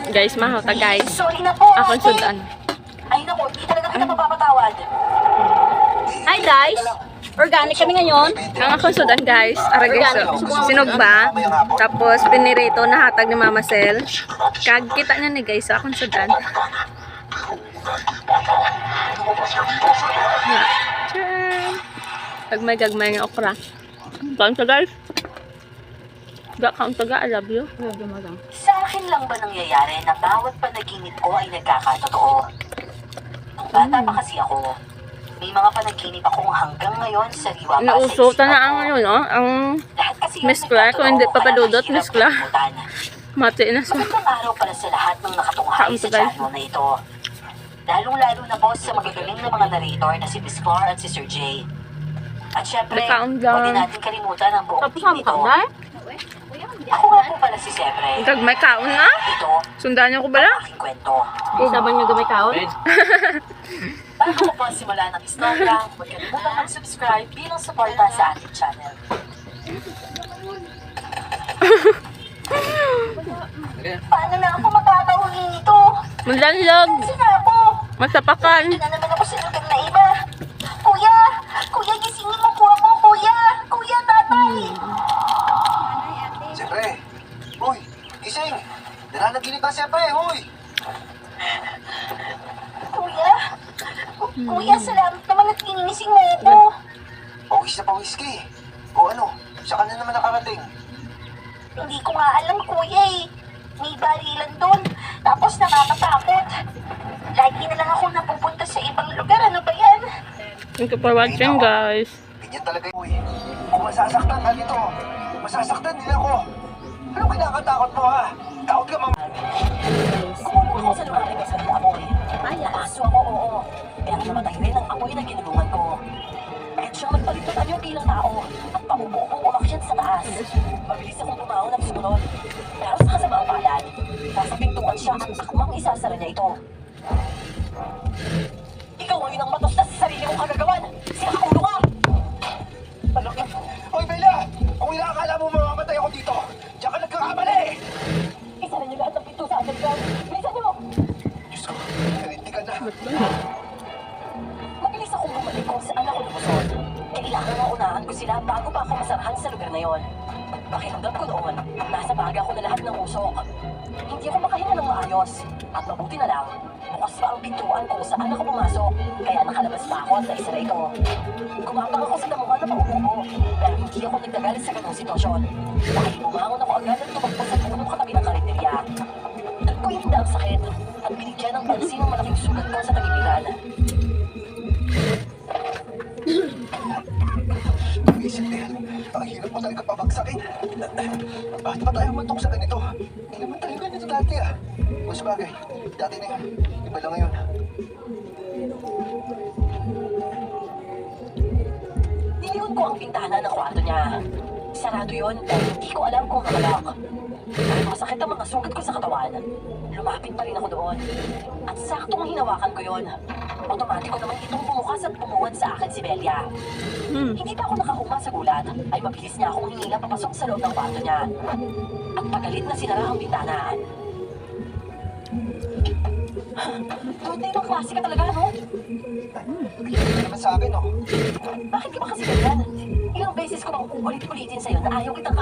Guys, mahal guys. Sorry na po. Akong sudan. Ay naku, hindi talaga kita mapapatawad. Hi guys! Organic kami ngayon. Ang akong sudan guys. Ara guys, sinugba. Tapos pinirito na hatag ni Mama Sel. Kag kita niya ni guys akong sudan. Gagmay ng okra. Kaon ka guys. Kaon ka, I love you. Sa akin lang ba nangyayari na bawat panaginip ko ay nagkakatotoo? Nung bata pa kasi ako, may mga panaginip akong hanggang ngayon sariwa pa sa Nauso isipan na ko. ang ano, no? Ang Lahat kasi Miss Clark, kung hindi pa padudot, Miss Clark. kalimutan. mati na siya. Magandang araw para sa lahat ng nakatunghay Kaon sa ka, guys. channel na ito. Lalong-lalo na po sa magagaling na mga narrator na si Miss Clark at si Sir Jay. At syempre, Nakaon huwag din lang. natin kalimutan ang buong Tapos team ang nito. kanday? Ako nga po pala si Siyempre. Gagmay kaon na. Ito Sundan niyo ko ba lang? ang aking kwento. Isa ba nyo gamay kaon? Bago ko po simula ng istorya, huwag kalimutang mag-subscribe bilang suporta sa ating channel. Paano na ako makakauwi nito? Maglalog. Kasi na ako. Magsapakan. Hindi na naman ako sa lugar na iba. Kuya! Kuya, gisingin mo po ako, kuya! Kuya, tatay! Siyempre. Uy, gising. Nananaginip ka siyempre, uy. Kuya? Kuya, salamat naman at ginising mo ako. Pawis na pawis ka eh. O ano, saan ka na naman nakarating? Hindi ko nga alam, kuya eh. May barilan doon. Tapos nakakatakot. Lagi na lang ako napupunta sa ibang lugar. Ano ba yan? Thank you for watching guys. Ganyan talaga, uy. Kung masasaktan ka nito, masasaktan din ako. Ano kinakatakot mo, ha? Takot ka, mama. Kumulong ako sa lugar na sa amoy. Ay, nakaso ako, oo. Pero namatay rin ang amoy na ginulungan ko. Kahit siya magpalitutan yung bilang tao at pamubo kong umakyat sa taas. Mabilis akong bumaon at sumunod. Pero sa kasamaang palad, nasa pintuan siya at akmang isasara niya ito. Ikaw ngayon ang matos na sa sarili mong kagagawan. Sinakakulo ka! Ano ka? Uy, Bella! Kung inaakala mo mamamatay ako dito, diyan ka nagkakamali! Isara niyo lahat ng pinto sa atin, Brad. Bilisan niyo! Diyos ko, narinti ka na. Mabilis akong bumalik kung saan ako lumusod. Kailangan na unahan ko sila bago pa ako masarahan sa lugar na yon. Pakiramdam ko noon, nasa baga ko na lahat ng usok. Hindi ako makahinga ng maayos. At mabuti na lang, bukas pa ang pintuan kung saan ako pumasok. Kaya nakalabas pa ako at naisara ito. Gumapang ako sa damuhan na paupo, pero hindi ako nagtagalit sa ganung sitwasyon. Dahil bumangon ako agad at tumakbo sa punong katabi ng karinderya. Doon ko yung ang sakit at binigyan ng pansin ng malaking sugat ko sa tagibigan. Isip na yan. Ang hirap mo talaga pabagsakin. Bakit pa tayo mantok sa ganito? Hindi naman tayo ganito dati ah. O sabagay, dati na yun. Iba lang ngayon. Niliwon ko ang bintana ng kwarto niya. Sarado yun, pero hindi ko alam kung nakalak. Dahil masakit ang mga sugat ko sa katawan, lumapit pa rin ako doon. At saktong hinawakan ko yun. Otomatiko naman itong bumukas at bumuwad sa akin si Belia. Hindi pa ako nakahuma sa gulat, ay mabilis niya akong hinila papasok sa loob ng kwarto niya. At pagalit na sinara ang bintana. Doon na ibang klase ka talaga, no? Hindi naman sa akin oh. Bakit ka ba kasi ganyan? Ilang beses ko bang ulit-ulitin sa'yo na ayaw kitang